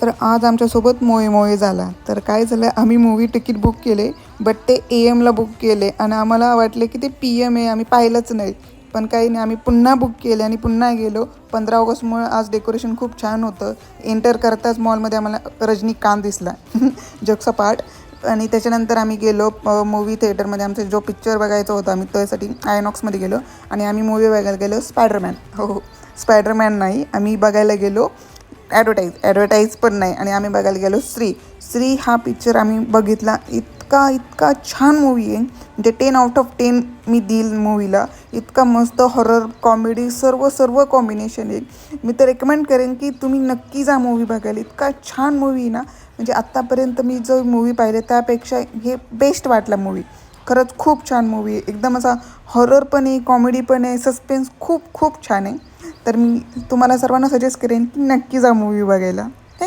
तर आज आमच्यासोबत मोये झाला. तर काय झालं, आम्ही मूव्ही तिकीट बुक केले, बट ते AM बुक केले आणि आम्हाला वाटले की ते PM आहे, आम्ही पाहिलंच नाही. पण काही नाही, आम्ही पुन्हा बुक केले आणि पुन्हा गेलो. 15 ऑगस्टमुळे आज डेकोरेशन खूप छान होतं. एंटर करताच मॉलमध्ये आम्हाला रजनीकांत दिसला जगसपाट. आणि त्याच्यानंतर आम्ही गेलो मूव्ही थिएटरमध्ये. आमचा जो पिक्चर बघायचा होता आम्ही त्यासाठी आयनॉक्समध्ये गेलो आणि आम्ही मूव्ही बघायला गेलो स्पायडरमॅन. हो, स्पायडरमॅन नाही, आम्ही बघायला गेलो ॲडव्हर्टाईज पण नाही आणि आम्ही बघायला गेलो श्री हा पिक्चर आम्ही बघितला. इतका छान मूवी आहे, म्हणजे 10/10 मी देईल मूवीला. इतका मस्त हॉरर कॉमेडी सर्व कॉम्बिनेशन आहे. मी तर रेकमेंड करेन की तुम्ही नक्की जा मूवी बघायला. इतका छान मूवी ना, म्हणजे आत्तापर्यंत मी जो मूवी पाहिले त्यापेक्षा हे बेस्ट वाटला मूवी. खरंच खूप छान मूवी आहे. एकदम असा हॉरर पण आहे, कॉमेडी पण आहे, सस्पेन्स खूप छान आहे. तर मी तुम्हाला सर्वांना सजेस्ट करेन की नक्की जा मूवी बघायला.